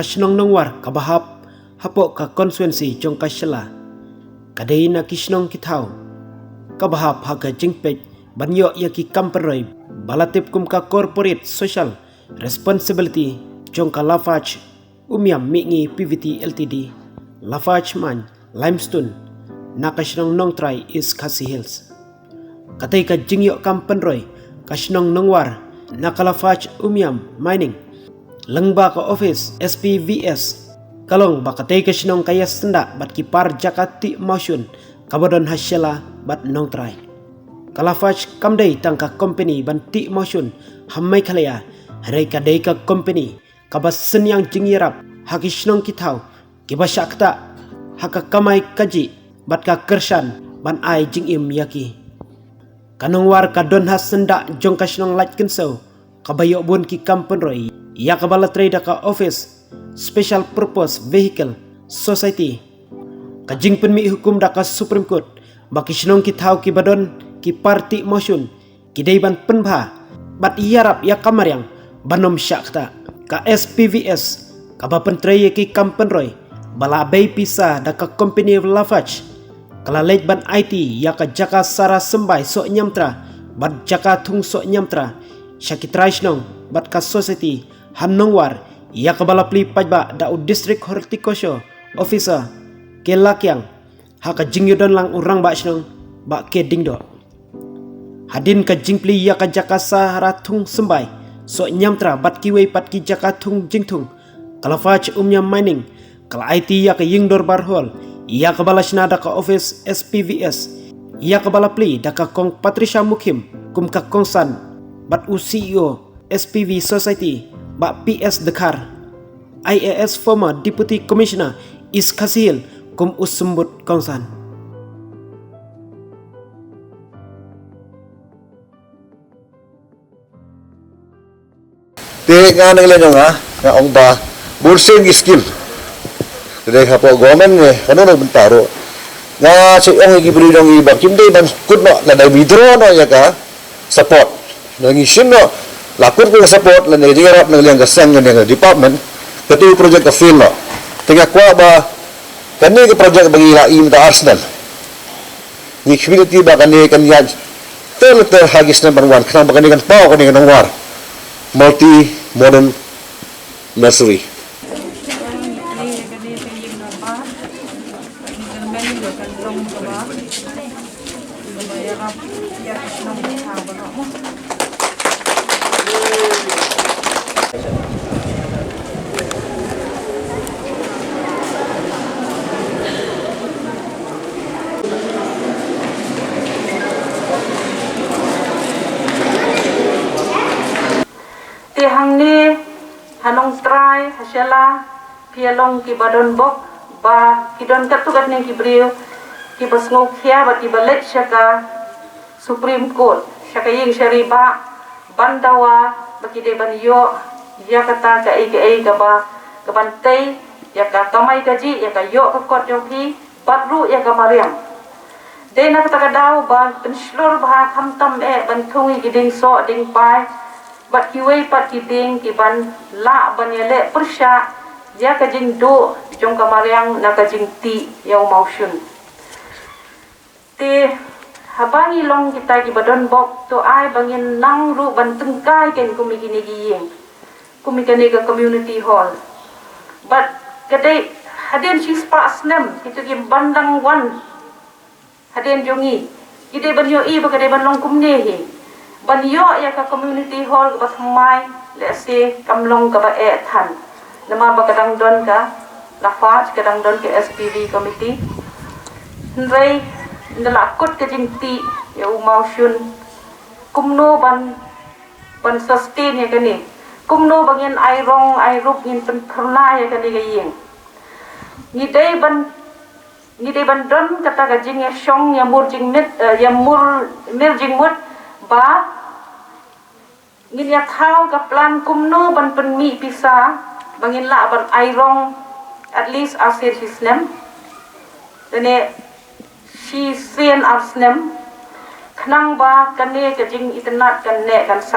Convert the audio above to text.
kasnong nongwar kabahap hapok ka konsuensi jong kasela kadai na kisnong kitau kabahap haga jingpej banyo yaki kamperoy balatip kum ka corporate social responsibility jong ka Lafarge umiam mingi PVT Ltd Lafarge man limestone na kasnong nongtrai is Khasi Hills katay ka jingyo kampenroy kasnong nongwar na ka Lafarge umiam mining lengba ka office SPVS kalong bakatay ka sinong kaya senda bat kipar jakati motion kabadon hasyala bat nongtrai ka Lafarge kamday tangka company banti motion hammay kalaya haray kaday ka company kabas senyang jingyarap hakisinong kitaw kibasakta haka kamay kaji bat ka kersan ban ay jingim yaki kanongwar kadon has senda jong kasinong light kenso kabayo bun ki kampenroy ya kabala trade ka office special purpose vehicle society kajing penmi hukum daka Supreme Court baki sinong kitau ki badon ki party motion kidai ban penbha bat yarap ya kamaryang banom syakta ka SPVS kaba pentreye ki kampenroy bala bay pisa daka company of Lafarge kala late ban IT ya ka jaka sara sembai sok nyamtra bat jaka thung sok nyamtra syakitraisnong bat ka society Hanongwar ia kabala pli pajba da district horticulture officer ke lakyang haka jingyodon lang urang ba snong ba ke dingdo hadin ka jingpli ia ka jakasa ratung sembai so nyamtra bat kiwei pat ki jakatung jingtung kala Lafarge umnya mining kala IT ia ka yingdor barhol ia kabala snada ka office SPVS ia kabala pli da ka kong Patricia Mukim kum ka kongsan bat CEO SPV society ba PS Dekar IAS former Deputy Commissioner is Khasi Hills kum usembut kongsan ti nga nang ilan nga ong ba bursing skill dai hapo government ne kanu no bentaro nga si ong gibri dong iba kimdai ban kudno na dai withdraw no ya ka support nang isin no lakut ko support lan nang dirap nang liang gasang nang department katu project ka film no tinga kwa ba kani ka project bagi lai ta Arsenal ni community ba kani kan yan tel hagis number 1 kana ba kani kan pao kani kan war multi modern nursery hang ni hanong try hasyala pialong ki badon bok ba kidon katugat ning ki brio ki basngok khia ba ki balet syaka Supreme Court syaka ying syariba bandawa ba ki de ban yo ya kata ka ai ka ba ka bantai ya ka kamai kaji ya ka yo ka kot yo pi patru ya ka mariam de na kata ka daw ba penslor ba khamtam ban thungi ki ding so ding pai bat kiwei pat kiding kiban la banyele persya ya ka jing do jong kamariang na ka jing ti yaw motion te habangi long kita ki badon bok to ai bangin nang ru ban tengkai ken kumi kini giyeng kumi kani ka community hall but kadai hadin sis pasnem itu ki bandang wan hadin jongi ide banyo I ba kadai ban long kumne hi banyo ya ka community hall ka mai let's say kamlong ka ba than nama ba kadang don ka Lafarge kadang don ke SPV committee ndai ndala kot ka jingti ya motion kumno ban sustain ya kani kumno bangin ai rup ngin pen khna ya kani ga yeng ngidai ban don kata ka jing ya shong ya mur jing mit ya mur mir jing mut ba ngin ya thau ka plan kumno ban penmi pisa bangin la ban airong at least asir his name dene she sen ars name khnang ba kane ka jing itnat kan ne kan sa